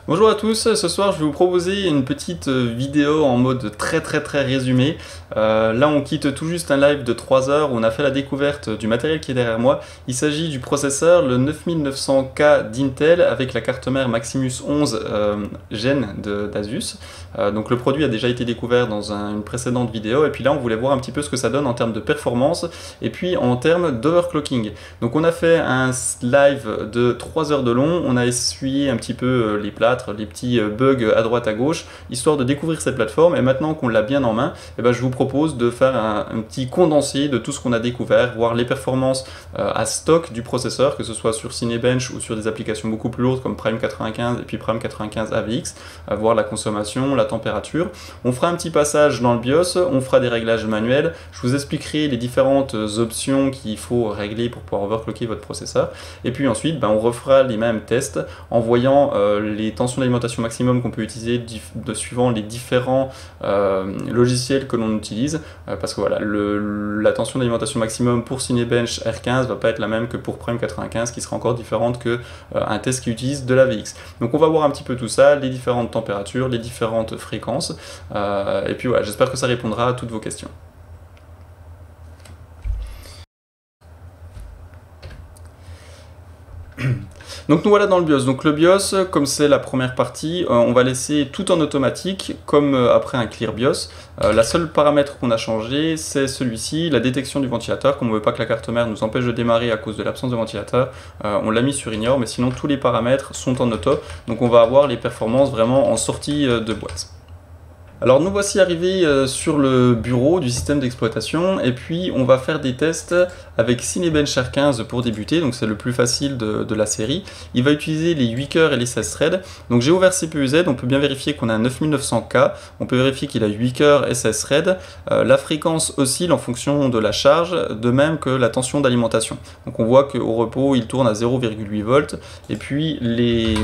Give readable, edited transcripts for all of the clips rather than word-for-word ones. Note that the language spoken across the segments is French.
Bonjour à tous, ce soir je vais vous proposer une petite vidéo en mode très résumé. Là on quitte tout juste un live de 3 heures où on a fait la découverte du matériel qui est derrière moi. Il s'agit du processeur, le 9900K d'Intel avec la carte mère Maximus 11 Gen d'Asus. Donc le produit a déjà été découvert dans une précédente vidéo et puis là on voulait voir un petit peu ce que ça donne en termes de performance et puis en termes d'overclocking. Donc on a fait un live de 3 heures de long, on a essuyé un petit peu les plâtres, les petits bugs à droite à gauche, histoire de découvrir cette plateforme. Et maintenant qu'on l'a bien en main, je vous propose de faire un petit condensé de tout ce qu'on a découvert, voir les performances à stock du processeur, que ce soit sur Cinebench ou sur des applications beaucoup plus lourdes comme Prime 95 et puis Prime 95 AVX, voir la consommation, la température. On fera un petit passage dans le BIOS, on fera des réglages manuels, je vous expliquerai les différentes options qu'il faut régler pour pouvoir overclocker votre processeur. Et puis ensuite, on refera les mêmes tests en voyant les tensions d'alimentation maximum qu'on peut utiliser suivant les différents logiciels que l'on utilise, parce que voilà, la tension d'alimentation maximum pour Cinebench R15 va pas être la même que pour Prime 95, qui sera encore différente que un test qui utilise de l'AVX. Donc on va voir un petit peu tout ça, les différentes températures, les différentes fréquences, et puis voilà, j'espère que ça répondra à toutes vos questions. Donc nous voilà dans le BIOS. Donc le BIOS, comme c'est la première partie, on va laisser tout en automatique, comme après un Clear BIOS. La seule paramètre qu'on a changé, c'est celui-ci, la détection du ventilateur. Comme on ne veut pas que la carte mère nous empêche de démarrer à cause de l'absence de ventilateur, on l'a mis sur Ignore, mais sinon tous les paramètres sont en auto. Donc on va avoir les performances vraiment en sortie de boîte. Alors nous voici arrivés sur le bureau du système d'exploitation et puis on va faire des tests avec Cinebench R15 pour débuter, donc c'est le plus facile de la série. Il va utiliser les 8 cœurs et les 16 threads. Donc j'ai ouvert CPU-Z, on peut bien vérifier qu'on a un 9900K, on peut vérifier qu'il a 8 cœurs et 16 threads. La fréquence oscille en fonction de la charge, de même que la tension d'alimentation. Donc on voit qu'au repos il tourne à 0,8 volts et puis les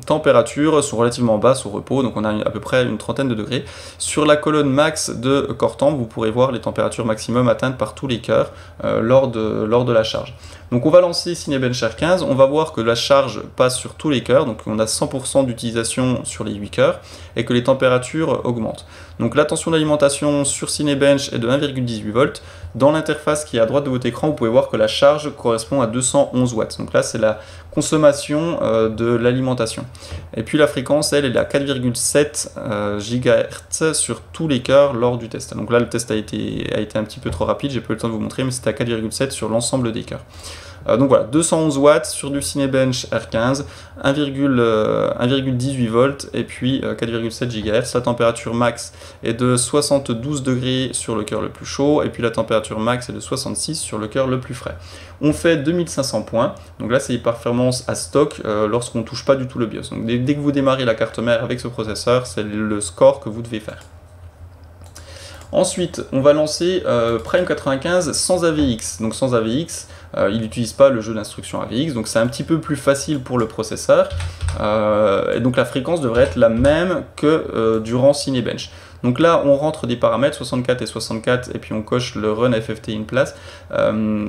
températures sont relativement basses au repos, donc on a à peu près une trentaine de degrés. Sur la colonne max de Cortemp, vous pourrez voir les températures maximum atteintes par tous les cœurs lors de la charge. Donc on va lancer Cinebench R15, on va voir que la charge passe sur tous les cœurs, donc on a 100% d'utilisation sur les 8 cœurs, et que les températures augmentent. Donc la tension d'alimentation sur Cinebench est de 1,18 volts. Dans l'interface qui est à droite de votre écran, vous pouvez voir que la charge correspond à 211 watts. Donc là, c'est la consommation de l'alimentation. Et puis la fréquence, elle est à 4,7 GHz sur tous les cœurs lors du test. Donc là, le test a été un petit peu trop rapide, j'ai pas eu le temps de vous montrer, mais c'était à 4,7 sur l'ensemble des cœurs. Donc voilà, 211 watts sur du Cinebench R15, 1,18 volts et puis 4,7 GHz. La température max est de 72 degrés sur le cœur le plus chaud et puis la température max est de 66 sur le cœur le plus frais. On fait 2500 points, donc là c'est les performances à stock lorsqu'on ne touche pas du tout le BIOS. Donc dès que vous démarrez la carte mère avec ce processeur, c'est le score que vous devez faire. Ensuite, on va lancer Prime 95 sans AVX. Donc sans AVX, il n'utilise pas le jeu d'instruction AVX, donc c'est un petit peu plus facile pour le processeur. Et donc la fréquence devrait être la même que durant Cinebench. Donc là, on rentre des paramètres 64 et 64 et puis on coche le Run FFT in place.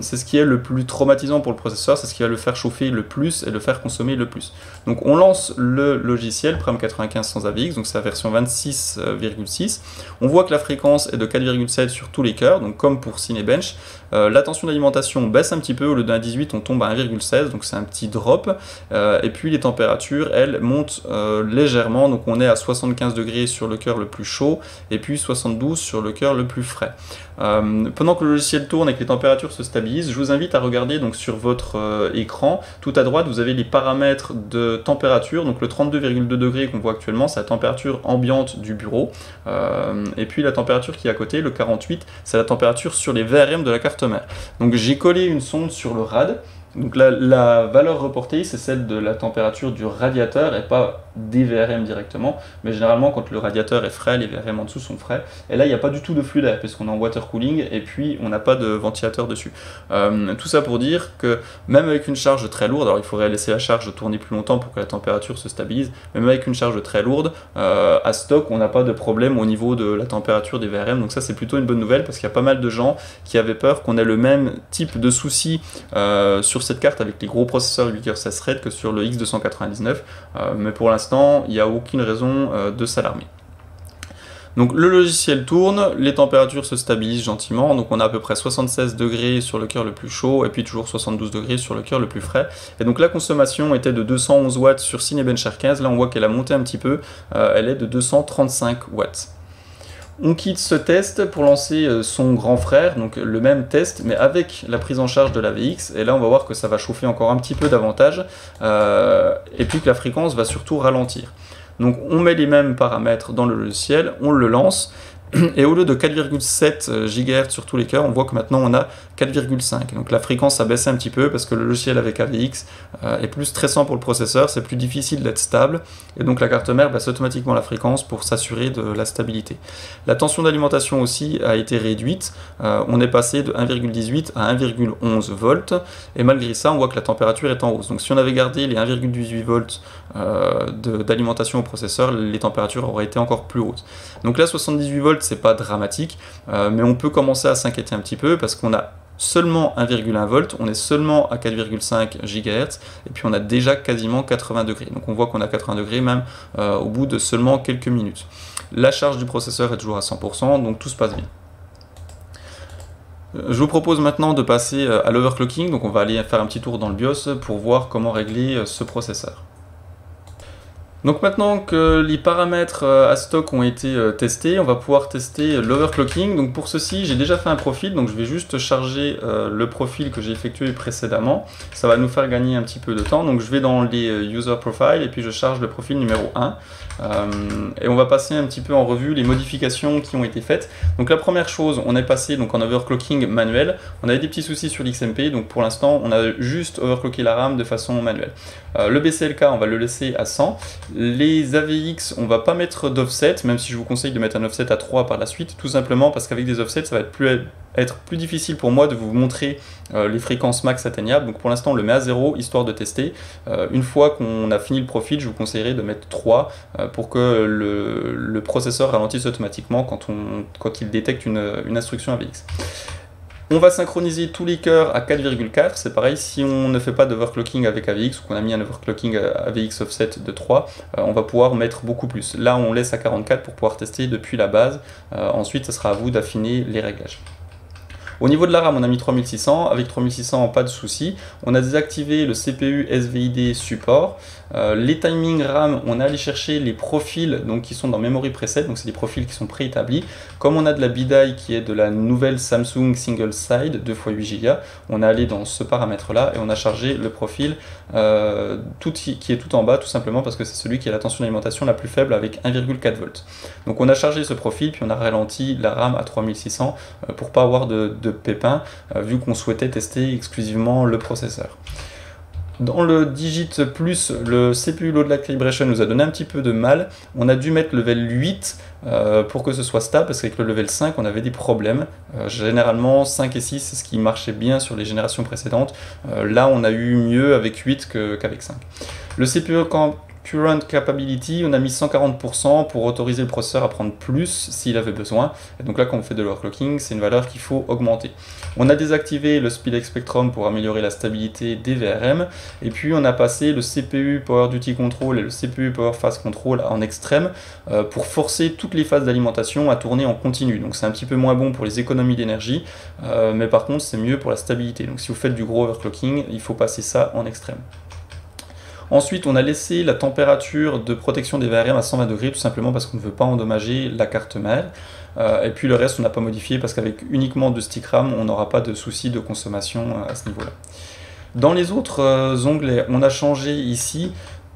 C'est ce qui est le plus traumatisant pour le processeur, c'est ce qui va le faire chauffer le plus et le faire consommer le plus. Donc on lance le logiciel Prime 95 sans AVX, donc c'est la version 26,6. On voit que la fréquence est de 4,7 sur tous les cœurs, donc comme pour Cinebench. La tension d'alimentation baisse un petit peu, au lieu d'un 18 on tombe à 1,16, donc c'est un petit drop. Et puis les températures, elles, montent légèrement, donc on est à 75 degrés sur le cœur le plus chaud, et puis 72 sur le cœur le plus frais. Pendant que le logiciel tourne et que les températures se stabilisent, je vous invite à regarder donc sur votre écran, tout à droite vous avez les paramètres de température, donc le 32,2 degrés qu'on voit actuellement c'est la température ambiante du bureau, et puis la température qui est à côté, le 48, c'est la température sur les VRM de la carte mère. Donc j'ai collé une sonde sur le RAD. Donc la valeur reportée, c'est celle de la température du radiateur et pas des VRM directement, mais généralement quand le radiateur est frais, les VRM en dessous sont frais, et là il n'y a pas du tout de flux d'air, puisqu'on est en water cooling, et puis on n'a pas de ventilateur dessus. Tout ça pour dire que même avec une charge très lourde, alors il faudrait laisser la charge tourner plus longtemps pour que la température se stabilise, mais même avec une charge très lourde, à stock on n'a pas de problème au niveau de la température des VRM, donc ça c'est plutôt une bonne nouvelle, parce qu'il y a pas mal de gens qui avaient peur qu'on ait le même type de souci sur cette carte avec les gros processeurs 8 cœurs 16 threads que sur le X299, mais pour l'instant, il n'y a aucune raison de s'alarmer. Donc le logiciel tourne, les températures se stabilisent gentiment, donc on a à peu près 76 degrés sur le cœur le plus chaud, et puis toujours 72 degrés sur le cœur le plus frais. Et donc la consommation était de 211 watts sur Cinebenchmark 15, là on voit qu'elle a monté un petit peu, elle est de 235 watts. On quitte ce test pour lancer son grand frère, donc le même test, mais avec la prise en charge de l'AVX, et là on va voir que ça va chauffer encore un petit peu davantage, et puis que la fréquence va surtout ralentir. Donc on met les mêmes paramètres dans le logiciel, on le lance, et au lieu de 4,7 GHz sur tous les cœurs, on voit que maintenant on a 4,5. Donc la fréquence a baissé un petit peu parce que le logiciel avec AVX est plus stressant pour le processeur, c'est plus difficile d'être stable, et donc la carte mère baisse automatiquement la fréquence pour s'assurer de la stabilité. La tension d'alimentation aussi a été réduite, on est passé de 1,18 à 1,11 volts, et malgré ça on voit que la température est en hausse. Donc si on avait gardé les 1,18 volts d'alimentation au processeur, les températures auraient été encore plus hautes. Donc là 78 volts c'est pas dramatique, mais on peut commencer à s'inquiéter un petit peu parce qu'on a seulement 1,1 volts, on est seulement à 4,5 GHz, et puis on a déjà quasiment 80 degrés. Donc on voit qu'on a 80 degrés même au bout de seulement quelques minutes. La charge du processeur est toujours à 100%, donc tout se passe bien. Je vous propose maintenant de passer à l'overclocking, donc on va aller faire un petit tour dans le BIOS pour voir comment régler ce processeur. Donc maintenant que les paramètres à stock ont été testés, on va pouvoir tester l'overclocking. Donc pour ceci, j'ai déjà fait un profil, donc je vais juste charger le profil que j'ai effectué précédemment. Ça va nous faire gagner un petit peu de temps. Donc je vais dans les User Profile et puis je charge le profil numéro 1. Et on va passer un petit peu en revue les modifications qui ont été faites. Donc la première chose, on est passé donc en overclocking manuel. On avait des petits soucis sur l'XMP, donc pour l'instant on a juste overclocké la RAM de façon manuelle. Le BCLK, on va le laisser à 100. Les AVX, on va pas mettre d'offset, même si je vous conseille de mettre un offset à 3 par la suite, tout simplement parce qu'avec des offsets, ça va être plus difficile pour moi de vous montrer les fréquences max atteignables. Donc pour l'instant, on le met à 0, histoire de tester. Une fois qu'on a fini le profil, je vous conseillerais de mettre 3 pour que le processeur ralentisse automatiquement quand il détecte une instruction AVX. On va synchroniser tous les cœurs à 4,4, c'est pareil, si on ne fait pas d'overclocking avec AVX ou qu'on a mis un overclocking AVX offset de 3, on va pouvoir mettre beaucoup plus. Là on laisse à 44 pour pouvoir tester depuis la base, ensuite ce sera à vous d'affiner les réglages. Au niveau de la RAM, on a mis 3600, avec 3600 pas de souci. On a désactivé le CPU SVID support. Les timings RAM, on a allé chercher les profils donc, qui sont dans Memory Preset, donc c'est des profils qui sont préétablis. Comme on a de la BDI qui est de la nouvelle Samsung Single Side 2x8 Go, on est allé dans ce paramètre là et on a chargé le profil qui est tout en bas, tout simplement parce que c'est celui qui a la tension d'alimentation la plus faible avec 1,4 volts. Donc on a chargé ce profil, puis on a ralenti la RAM à 3600 pour pas avoir de pépins, vu qu'on souhaitait tester exclusivement le processeur. Dans le Digit Plus, le CPU Load Lag Calibration nous a donné un petit peu de mal. On a dû mettre level 8 pour que ce soit stable, parce qu'avec le level 5, on avait des problèmes. Généralement, 5 et 6, c'est ce qui marchait bien sur les générations précédentes. Là, on a eu mieux avec 8 qu'avec 5. Le CPU Current Capability, on a mis 140% pour autoriser le processeur à prendre plus s'il avait besoin. Et donc là, quand on fait de l'overclocking, c'est une valeur qu'il faut augmenter. On a désactivé le Speed Spectrum pour améliorer la stabilité des VRM. Et puis on a passé le CPU Power Duty Control et le CPU Power Phase Control en extrême pour forcer toutes les phases d'alimentation à tourner en continu. Donc c'est un petit peu moins bon pour les économies d'énergie, mais par contre c'est mieux pour la stabilité. Donc si vous faites du gros overclocking, il faut passer ça en extrême. Ensuite, on a laissé la température de protection des VRM à 120 degrés, tout simplement parce qu'on ne veut pas endommager la carte mère. Et puis le reste, on n'a pas modifié parce qu'avec uniquement 2 sticks RAM, on n'aura pas de souci de consommation à ce niveau-là. Dans les autres onglets, on a changé ici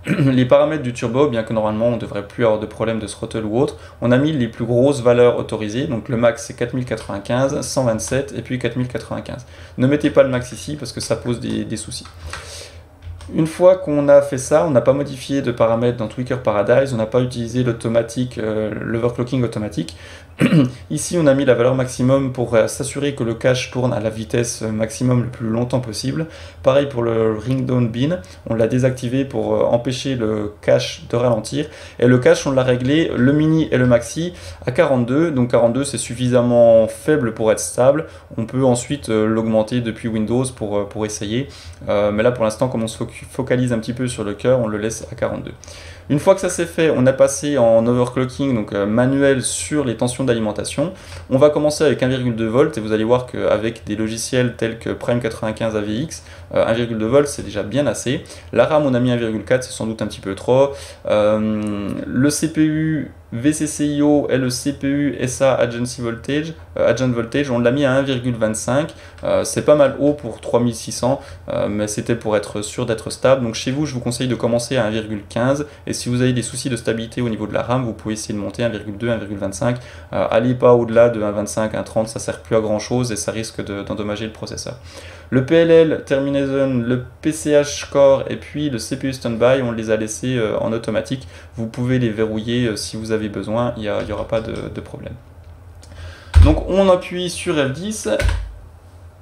les paramètres du turbo, bien que normalement on ne devrait plus avoir de problème de throttle ou autre. On a mis les plus grosses valeurs autorisées, donc le max c'est 4095, 127 et puis 4095. Ne mettez pas le max ici parce que ça pose des soucis. Une fois qu'on a fait ça, on n'a pas modifié de paramètres dans Tweaker Paradise, on n'a pas utilisé l'automatique, l'overclocking automatique. Ici, on a mis la valeur maximum pour s'assurer que le cache tourne à la vitesse maximum le plus longtemps possible. Pareil pour le ring down bin, on l'a désactivé pour empêcher le cache de ralentir. Et le cache, on l'a réglé, le mini et le maxi, à 42. Donc 42, c'est suffisamment faible pour être stable. On peut ensuite l'augmenter depuis Windows pour essayer. Mais là, pour l'instant, comme on se focalise un petit peu sur le cœur, on le laisse à 42. Une fois que ça c'est fait, on a passé en overclocking, donc manuel sur les tensions d'alimentation. On va commencer avec 1,2 volts et vous allez voir qu'avec des logiciels tels que Prime 95 AVX, 1,2 volts c'est déjà bien assez. La RAM on a mis 1,4, c'est sans doute un petit peu trop. Le CPU VCCIO et le CPU SA Agent Voltage, on l'a mis à 1,25. C'est pas mal haut pour 3600, mais c'était pour être sûr d'être stable. Donc chez vous, je vous conseille de commencer à 1,15. Et si vous avez des soucis de stabilité au niveau de la RAM, vous pouvez essayer de monter 1,2, 1,25. Allez pas au-delà de 1,25, 1,30, ça sert plus à grand chose et ça risque d'endommager le processeur. Le PLL, Termination, le PCH Core et puis le CPU Standby, on les a laissés en automatique. Vous pouvez les verrouiller si vous avez besoin, il n'y aura pas de problème. Donc on appuie sur F10,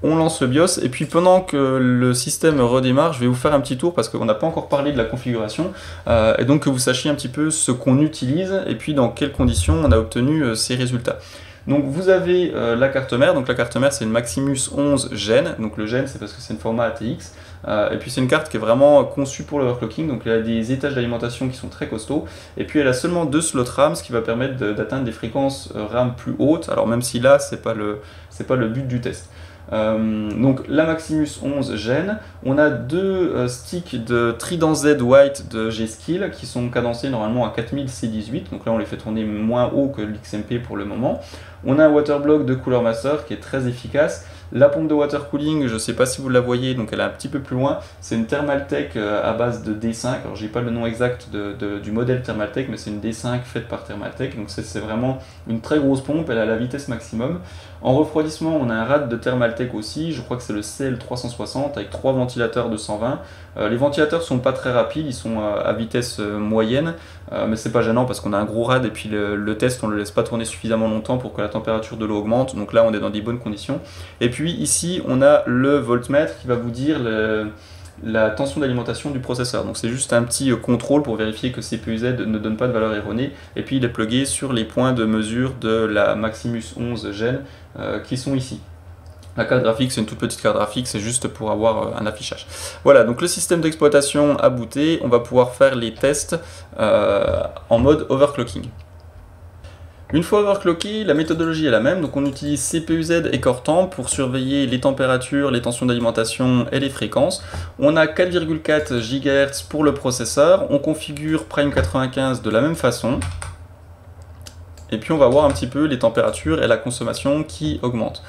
on lance le BIOS, et puis pendant que le système redémarre, je vais vous faire un petit tour parce qu'on n'a pas encore parlé de la configuration, et donc que vous sachiez un petit peu ce qu'on utilise et puis dans quelles conditions on a obtenu ces résultats. Donc vous avez la carte mère, donc la carte mère c'est une Maximus 11 Gen, donc le Gen c'est parce que c'est une format ATX, et puis c'est une carte qui est vraiment conçue pour l'overclocking, donc elle a des étages d'alimentation qui sont très costauds, et puis elle a seulement 2 slots RAM, ce qui va permettre d'atteindre des fréquences RAM plus hautes, alors même si là c'est pas le but du test. Donc la Maximus 11 Gen, on a deux sticks de Trident Z White de G-Skill qui sont cadencés normalement à 4000 C18, donc là on les fait tourner moins haut que l'XMP pour le moment. On a un waterblock de Cooler Master qui est très efficace. La pompe de water cooling, je ne sais pas si vous la voyez, donc elle est un petit peu plus loin, c'est une Thermaltake à base de D5, alors j'ai pas le nom exact du modèle Thermaltake, mais c'est une D5 faite par Thermaltake, donc c'est vraiment une très grosse pompe, elle a la vitesse maximum. En refroidissement, on a un rad de Thermaltake aussi, je crois que c'est le CL360 avec 3 ventilateurs de 120. Les ventilateurs sont pas très rapides, ils sont à vitesse moyenne, mais c'est pas gênant parce qu'on a un gros rad et puis le test on le laisse pas tourner suffisamment longtemps pour que la température de l'eau augmente, donc là on est dans des bonnes conditions. Et puis ici on a le voltmètre qui va vous dire la tension d'alimentation du processeur, donc c'est juste un petit contrôle pour vérifier que CPU-Z ne donne pas de valeur erronée, et puis il est plugué sur les points de mesure de la Maximus 11 Gen qui sont ici. La carte graphique, c'est une toute petite carte graphique, c'est juste pour avoir un affichage. Voilà, donc le système d'exploitation a booté, on va pouvoir faire les tests en mode overclocking. Une fois overclocké, la méthodologie est la même, donc on utilise CPU-Z et Core Temp pour surveiller les températures, les tensions d'alimentation et les fréquences. On a 4,4 GHz pour le processeur, on configure Prime 95 de la même façon. Et puis on va voir un petit peu les températures et la consommation qui augmentent.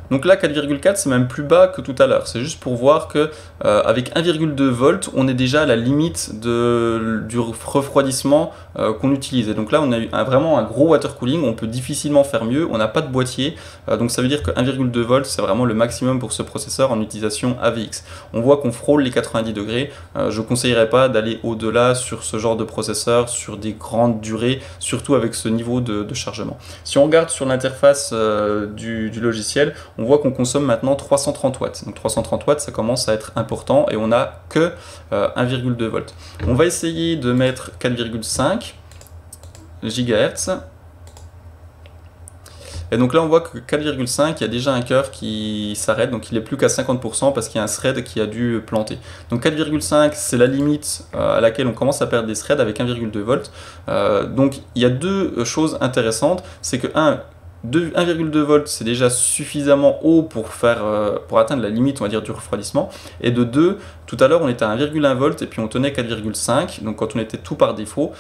Donc là 4,4 c'est même plus bas que tout à l'heure, c'est juste pour voir que avec 1,2 volts on est déjà à la limite du refroidissement qu'on utilise. Et donc là on a eu vraiment un gros water cooling, on peut difficilement faire mieux, on n'a pas de boîtier, donc ça veut dire que 1,2 volts c'est vraiment le maximum pour ce processeur en utilisation AVX. On voit qu'on frôle les 90 degrés, je ne conseillerais pas d'aller au-delà sur ce genre de processeur, sur des grandes durées, surtout avec ce niveau de chargement. Si on regarde sur l'interface du logiciel, on voit qu'on consomme maintenant 330 watts. Donc 330 watts, ça commence à être important et on n'a que 1,2 volts. On va essayer de mettre 4,5 GHz. Et donc là, on voit que 4,5, il y a déjà un cœur qui s'arrête, donc il est plus qu'à 50% parce qu'il y a un thread qui a dû planter. Donc 4,5, c'est la limite à laquelle on commence à perdre des threads avec 1,2 volts. Donc il y a deux choses intéressantes, c'est que 1,2 volts c'est déjà suffisamment haut pour atteindre la limite on va dire du refroidissement, et de 2, tout à l'heure on était à 1,1 volts et puis on tenait 4,5, donc quand on était tout par défaut,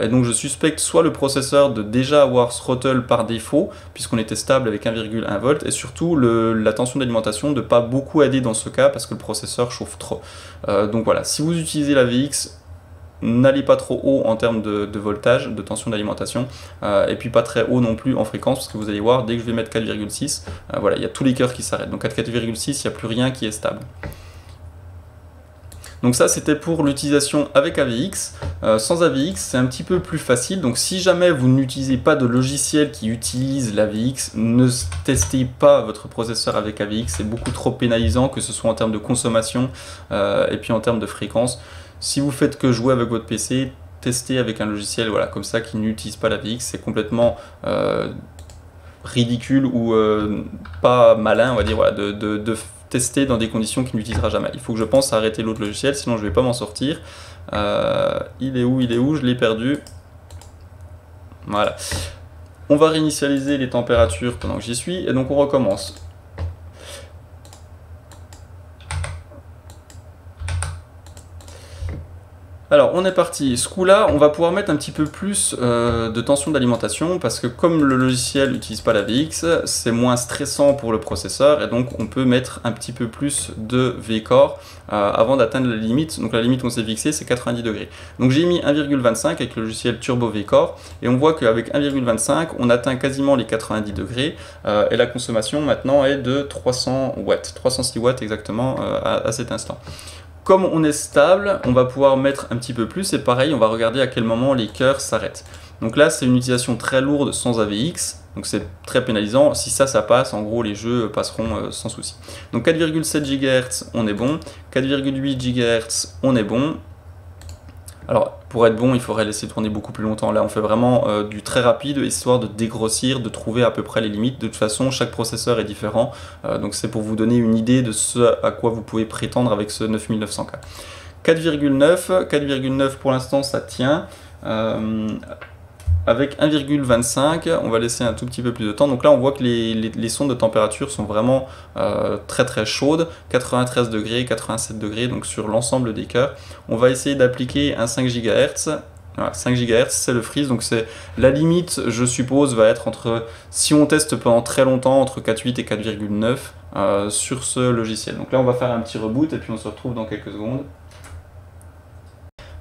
et donc je suspecte soit le processeur de déjà avoir throttle par défaut puisqu'on était stable avec 1,1 volts, et surtout la tension d'alimentation de pas beaucoup aider dans ce cas parce que le processeur chauffe trop. Donc voilà, si vous utilisez la VX, n'allez pas trop haut en termes de voltage, de tension d'alimentation, et puis pas très haut non plus en fréquence, parce que vous allez voir, dès que je vais mettre 4,6, voilà, il y a tous les cœurs qui s'arrêtent. Donc à 4,6, il n'y a plus rien qui est stable. Donc ça c'était pour l'utilisation avec AVX. Sans AVX, c'est un petit peu plus facile, donc si jamais vous n'utilisez pas de logiciel qui utilise l'AVX, ne testez pas votre processeur avec AVX, c'est beaucoup trop pénalisant, que ce soit en termes de consommation et puis en termes de fréquence. Si vous faites que jouer avec votre PC, testez avec un logiciel voilà, comme ça qui n'utilise pas l'AVX, c'est complètement ridicule ou pas malin, on va dire, voilà, de tester dans des conditions qu'il n'utilisera jamais. Il faut que je pense à arrêter l'autre logiciel, sinon je ne vais pas m'en sortir. Il est où? Je l'ai perdu. Voilà. On va réinitialiser les températures pendant que j'y suis, et donc on recommence. Alors on est parti, ce coup-là on va pouvoir mettre un petit peu plus de tension d'alimentation parce que comme le logiciel n'utilise pas la VX, c'est moins stressant pour le processeur et donc on peut mettre un petit peu plus de V-Core avant d'atteindre la limite. Donc la limite qu'on s'est fixée c'est 90 degrés. Donc j'ai mis 1,25 avec le logiciel Turbo V-Core et on voit qu'avec 1,25 on atteint quasiment les 90 degrés et la consommation maintenant est de 300 watts, 306 watts exactement à cet instant. Comme on est stable, on va pouvoir mettre un petit peu plus et pareil, on va regarder à quel moment les cœurs s'arrêtent. Donc là, c'est une utilisation très lourde sans AVX, donc c'est très pénalisant. Si ça passe, en gros, les jeux passeront sans souci. Donc 4,7 GHz, on est bon. 4,8 GHz, on est bon. Alors, pour être bon, il faudrait laisser tourner beaucoup plus longtemps. Là, on fait vraiment du très rapide, histoire de dégrossir, de trouver à peu près les limites. De toute façon, chaque processeur est différent. Donc, c'est pour vous donner une idée de ce à quoi vous pouvez prétendre avec ce 9900K. 4,9 pour l'instant, ça tient. Avec 1,25, on va laisser un tout petit peu plus de temps. Donc là, on voit que les sondes de température sont vraiment très très chaudes. 93 degrés, 87 degrés, donc sur l'ensemble des cœurs. On va essayer d'appliquer un 5 GHz. Voilà, 5 GHz, c'est le freeze. Donc c'est la limite, je suppose, va être entre, si on teste pendant très longtemps, entre 4,8 et 4,9 sur ce logiciel. Donc là, on va faire un petit reboot et puis on se retrouve dans quelques secondes.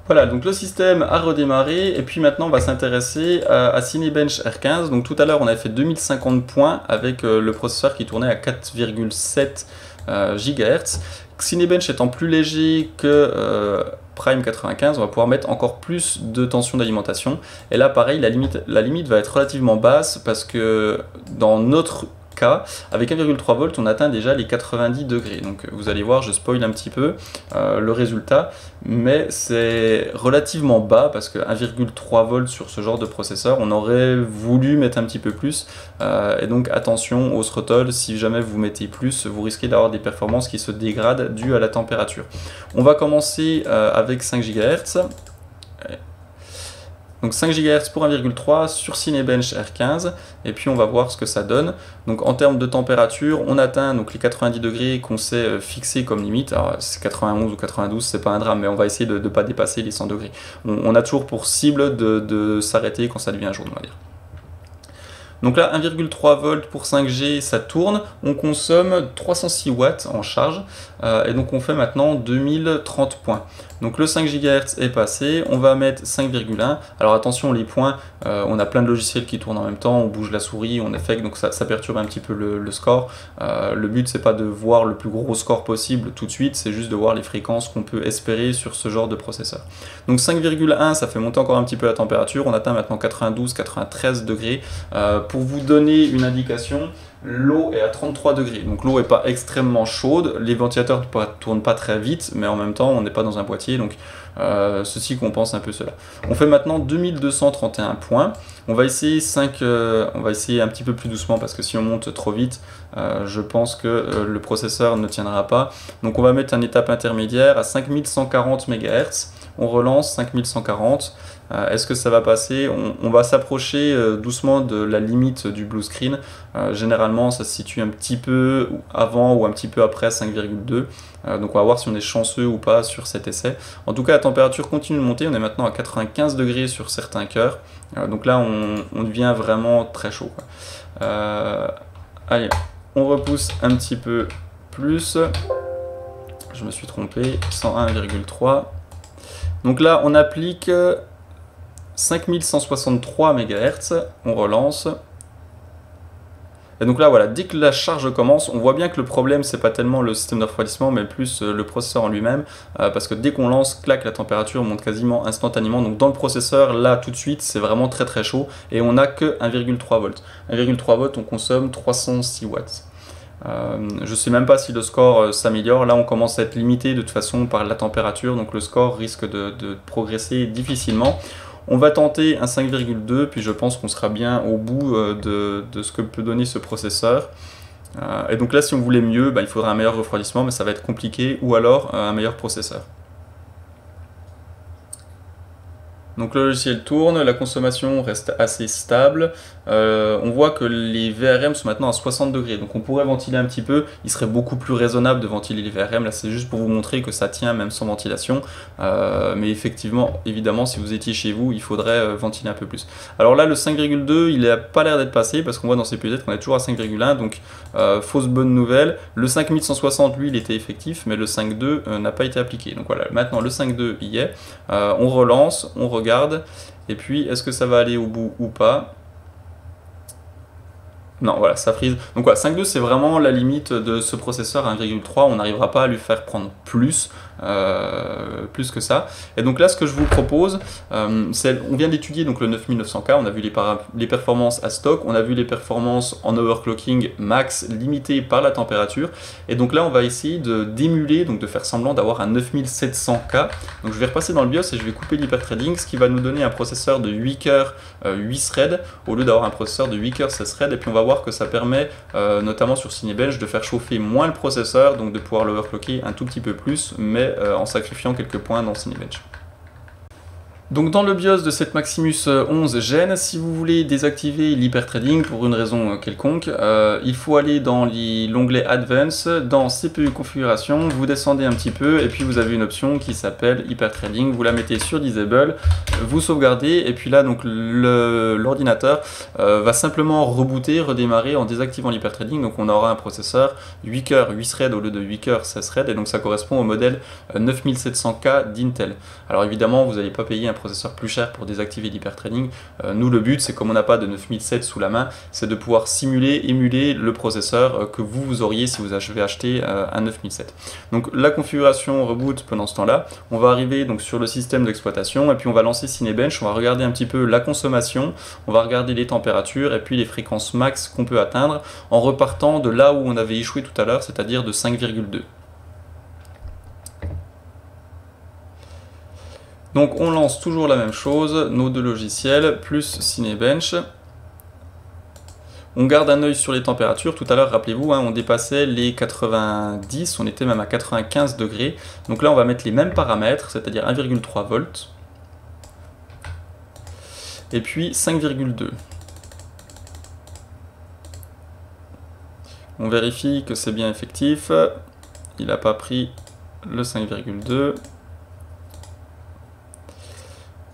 Voilà, donc le système a redémarré et puis maintenant on va s'intéresser à Cinebench R15. Donc tout à l'heure on avait fait 2050 points avec le processeur qui tournait à 4,7 GHz. Cinebench étant plus léger que Prime 95, on va pouvoir mettre encore plus de tension d'alimentation. Et là pareil, la limite va être relativement basse parce que dans notre cas, avec 1,3 volts, on atteint déjà les 90 degrés. Donc vous allez voir, je spoil un petit peu le résultat, mais c'est relativement bas parce que 1,3 volts sur ce genre de processeur, on aurait voulu mettre un petit peu plus. Et donc attention au throttle, si jamais vous mettez plus, vous risquez d'avoir des performances qui se dégradent dues à la température. On va commencer avec 5 GHz. Donc 5 GHz pour 1,3 sur Cinebench R15 et puis on va voir ce que ça donne. Donc en termes de température, on atteint donc les 90 degrés qu'on s'est fixé comme limite. Alors c'est 91 ou 92, c'est pas un drame, mais on va essayer de ne pas dépasser les 100 degrés. On a toujours pour cible de s'arrêter quand ça devient jaune, on va dire. Donc là, 1,3 volts pour 5G, ça tourne. On consomme 306 watts en charge. Et donc on fait maintenant 2030 points. Donc le 5 GHz est passé. On va mettre 5,1. Alors attention, les points, on a plein de logiciels qui tournent en même temps. On bouge la souris, on effecte, donc ça perturbe un petit peu le score. Le but, c'est pas de voir le plus gros score possible tout de suite. C'est juste de voir les fréquences qu'on peut espérer sur ce genre de processeur. Donc 5,1, ça fait monter encore un petit peu la température. On atteint maintenant 92-93 degrés. Pour vous donner une indication, l'eau est à 33 degrés, donc l'eau n'est pas extrêmement chaude, les ventilateurs ne tournent pas très vite, mais en même temps on n'est pas dans un boîtier, donc ceci compense un peu cela. On fait maintenant 2231 points, on va essayer on va essayer un petit peu plus doucement parce que si on monte trop vite, je pense que le processeur ne tiendra pas. Donc on va mettre une étape intermédiaire à 5140 MHz, on relance 5140. Est-ce que ça va passer? On va s'approcher doucement de la limite du blue screen. Généralement, ça se situe un petit peu avant ou un petit peu après 5,2. Donc on va voir si on est chanceux ou pas sur cet essai. En tout cas, la température continue de monter. On est maintenant à 95 degrés sur certains cœurs. Donc là, on devient vraiment très chaud, quoi. Allez, on repousse un petit peu plus. Je me suis trompé, 101,3. Donc là, on applique 5163 MHz, on relance. Et donc là, voilà, dès que la charge commence, on voit bien que le problème, c'est pas tellement le système de refroidissement, mais plus le processeur en lui-même, parce que dès qu'on lance, clac, la température monte quasiment instantanément. Donc dans le processeur, là, tout de suite, c'est vraiment très très chaud, et on n'a que 1,3 volts. 1,3 volts, on consomme 306 watts. Je sais même pas si le score s'améliore. Là, on commence à être limité de toute façon par la température, donc le score risque de progresser difficilement. On va tenter un 5,2, puis je pense qu'on sera bien au bout de ce que peut donner ce processeur. Et donc là, si on voulait mieux, il faudra un meilleur refroidissement, mais ça va être compliqué, ou alors un meilleur processeur. Donc le logiciel tourne, la consommation reste assez stable. On voit que les VRM sont maintenant à 60 degrés, donc on pourrait ventiler un petit peu. Il serait beaucoup plus raisonnable de ventiler les VRM. Là, c'est juste pour vous montrer que ça tient même sans ventilation. Mais effectivement, évidemment, si vous étiez chez vous, il faudrait ventiler un peu plus. Alors là, le 5,2, il n'a pas l'air d'être passé parce qu'on voit dans ces PZ qu'on est toujours à 5,1. Donc fausse bonne nouvelle. Le 5160, lui, il était effectif, mais le 5,2 n'a pas été appliqué. Donc voilà, maintenant le 5,2 y est. On relance, on regarde. Et puis, est-ce que ça va aller au bout ou pas? Non, voilà, ça freeze. Donc voilà, 5.2 c'est vraiment la limite de ce processeur à 1,3, on n'arrivera pas à lui faire prendre plus que ça. Et donc là, ce que je vous propose, c'est, on vient d'étudier donc le 9900K, on a vu les performances à stock, on a vu les performances en overclocking max limitées par la température. Et donc là, on va essayer d'émuler, donc de faire semblant d'avoir un 9700K. Donc je vais repasser dans le BIOS et je vais couper l'hyperthreading, ce qui va nous donner un processeur de 8 cœurs 8 threads, au lieu d'avoir un processeur de 8 cœurs 16 threads. Et puis on va voir que ça permet, notamment sur Cinebench, de faire chauffer moins le processeur, donc de pouvoir l'overclocker un tout petit peu plus, mais en sacrifiant quelques points dans Cinebench. Donc dans le BIOS de cette Maximus 11 Gen, si vous voulez désactiver l'hyperthreading pour une raison quelconque, il faut aller dans l'onglet Advanced, dans CPU configuration, vous descendez un petit peu et puis vous avez une option qui s'appelle hyperthreading, vous la mettez sur Disable, vous sauvegardez et puis là donc l'ordinateur va simplement rebooter, redémarrer en désactivant l'hyperthreading, donc on aura un processeur 8 cœurs 8 threads au lieu de 8 cœurs 16 threads et donc ça correspond au modèle 9700K d'Intel. Alors évidemment vous n'allez pas payer un processeur plus cher pour désactiver l'hyperthreading. Nous le but c'est, comme on n'a pas de 9007 sous la main, c'est de pouvoir émuler le processeur que vous auriez si vous avez acheté un 9007. Donc la configuration reboot pendant ce temps là, on va arriver donc sur le système d'exploitation et puis on va lancer Cinebench, on va regarder un petit peu la consommation, on va regarder les températures et puis les fréquences max qu'on peut atteindre en repartant de là où on avait échoué tout à l'heure, c'est-à-dire de 5,2. Donc on lance toujours la même chose, nos deux logiciels, plus Cinebench. On garde un œil sur les températures. Tout à l'heure, rappelez-vous, on dépassait les 90, on était même à 95 degrés. Donc là, on va mettre les mêmes paramètres, c'est-à-dire 1,3 volts. Et puis 5,2. On vérifie que c'est bien effectif. Il n'a pas pris le 5,2.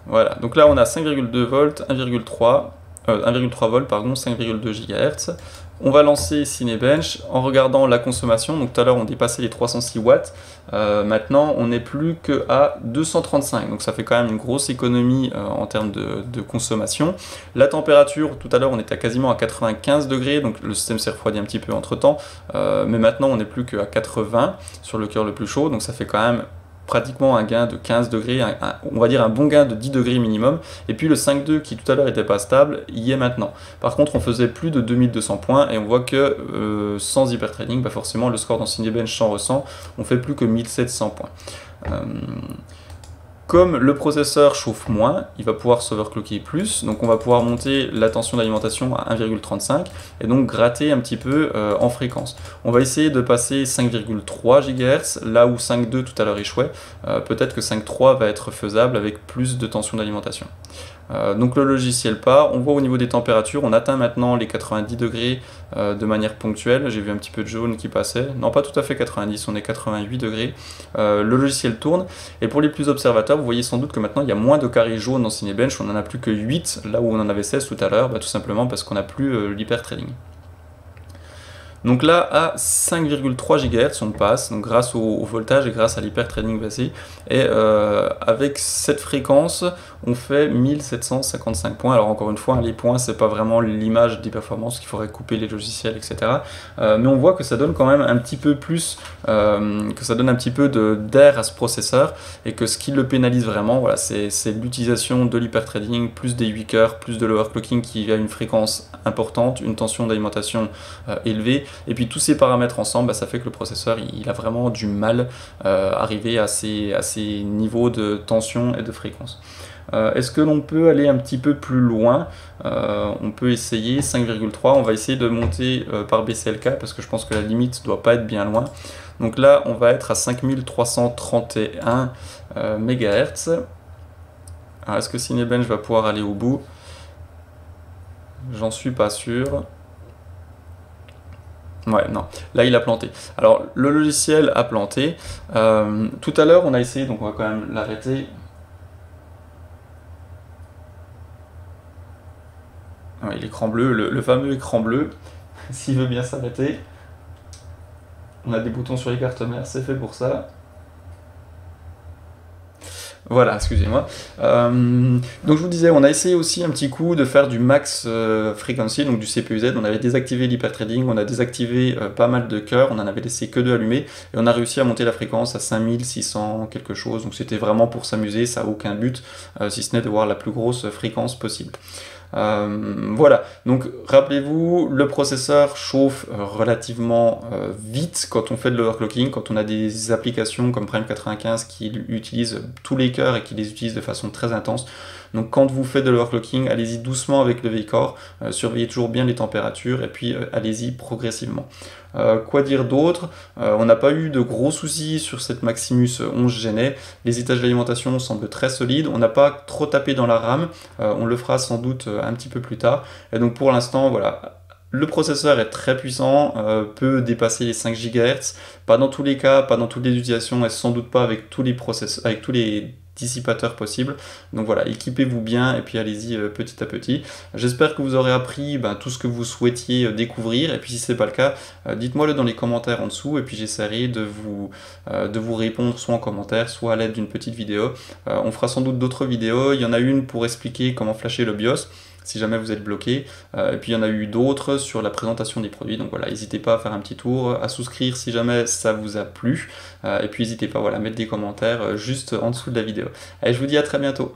Voilà, donc là on a 5,2 volts, 1,3 volts, pardon, 5,2 GHz. On va lancer Cinebench en regardant la consommation. Donc tout à l'heure on dépassait les 306 watts, maintenant on n'est plus qu'à 235, donc ça fait quand même une grosse économie en termes de consommation. La température, tout à l'heure on était quasiment à 95 degrés, donc le système s'est refroidi un petit peu entre temps, mais maintenant on n'est plus qu'à 80 sur le cœur le plus chaud, donc ça fait quand même pratiquement un gain de 15 degrés, on va dire un bon gain de 10 degrés minimum, et puis le 5.2 qui tout à l'heure n'était pas stable, y est maintenant. Par contre on faisait plus de 2200 points, et on voit que sans hyperthreading, forcément le score dans Cinebench s'en ressent, on fait plus que 1700 points. Comme le processeur chauffe moins, il va pouvoir s'overclocker plus, donc on va pouvoir monter la tension d'alimentation à 1,35 et donc gratter un petit peu en fréquence. On va essayer de passer 5,3 GHz, là où 5,2 tout à l'heure échouait. Peut-être que 5,3 va être faisable avec plus de tension d'alimentation. Donc le logiciel part, on voit au niveau des températures, on atteint maintenant les 90 degrés de manière ponctuelle. J'ai vu un petit peu de jaune qui passait, non pas tout à fait 90, on est 88 degrés. Le logiciel tourne, et pour les plus observateurs, vous voyez sans doute que maintenant il y a moins de carrés jaunes dans Cinebench, on n'en a plus que 8, là où on en avait 16 tout à l'heure, tout simplement parce qu'on n'a plus l'hyperthreading. Donc là, à 5,3 GHz, on passe, donc grâce au voltage et grâce à l'hyperthreading VASI. Et avec cette fréquence, on fait 1755 points. Alors encore une fois, les points, c'est pas vraiment l'image des performances, qu'il faudrait couper les logiciels, etc. Mais on voit que ça donne quand même un petit peu plus, que ça donne un petit peu d'air à ce processeur, et que ce qui le pénalise vraiment, voilà, c'est l'utilisation de l'hyperthreading, plus des 8 cœurs, plus de l'overclocking qui a une fréquence importante, une tension d'alimentation élevée, et puis tous ces paramètres ensemble, ça fait que le processeur il a vraiment du mal à arriver à ces niveaux de tension et de fréquence. Est-ce que l'on peut aller un petit peu plus loin? On peut essayer 5,3, on va essayer de monter par BCLK parce que je pense que la limite ne doit pas être bien loin. Donc là, on va être à 5331 MHz. Alors, est-ce que Cinebench va pouvoir aller au bout? J'en suis pas sûr. Ouais, non, là il a planté. Alors, le logiciel a planté. Tout à l'heure, on a essayé, donc on va quand même l'arrêter. Ouais, l'écran bleu, le fameux écran bleu, s'il veut bien s'arrêter. On a des boutons sur les cartes mères, c'est fait pour ça. Voilà, excusez-moi. Donc je vous disais, on a essayé aussi un petit coup de faire du max frequency, donc du CPU-Z. On avait désactivé l'hyperthreading, on a désactivé pas mal de cœurs, on en avait laissé que 2 allumés, et on a réussi à monter la fréquence à 5600 quelque chose. Donc c'était vraiment pour s'amuser, ça n'a aucun but, si ce n'est de voir la plus grosse fréquence possible. Voilà, donc rappelez-vous, le processeur chauffe relativement vite quand on fait de l'overclocking, quand on a des applications comme Prime 95 qui utilisent tous les cœurs et qui les utilisent de façon très intense. Donc quand vous faites de l'overclocking, allez-y doucement avec le V-Core, surveillez toujours bien les températures et puis allez-y progressivement. Quoi dire d'autre? On n'a pas eu de gros soucis sur cette Maximus 11 Genet, les étages d'alimentation semblent très solides, on n'a pas trop tapé dans la RAM, on le fera sans doute un petit peu plus tard, et donc pour l'instant, voilà. Le processeur est très puissant, peut dépasser les 5 GHz, pas dans tous les cas, pas dans toutes les utilisations, et sans doute pas avec tous les dissipateurs possibles. Donc voilà, équipez-vous bien et puis allez-y petit à petit. J'espère que vous aurez appris tout ce que vous souhaitiez découvrir, et puis si c'est pas le cas, dites-moi-le dans les commentaires en dessous, et puis j'essaierai de vous répondre soit en commentaire, soit à l'aide d'une petite vidéo. On fera sans doute d'autres vidéos, il y en a une pour expliquer comment flasher le BIOS, si jamais vous êtes bloqué, et puis il y en a eu d'autres sur la présentation des produits, donc voilà, n'hésitez pas à faire un petit tour, à souscrire si jamais ça vous a plu, et puis n'hésitez pas, voilà, à mettre des commentaires juste en dessous de la vidéo. Allez, je vous dis à très bientôt.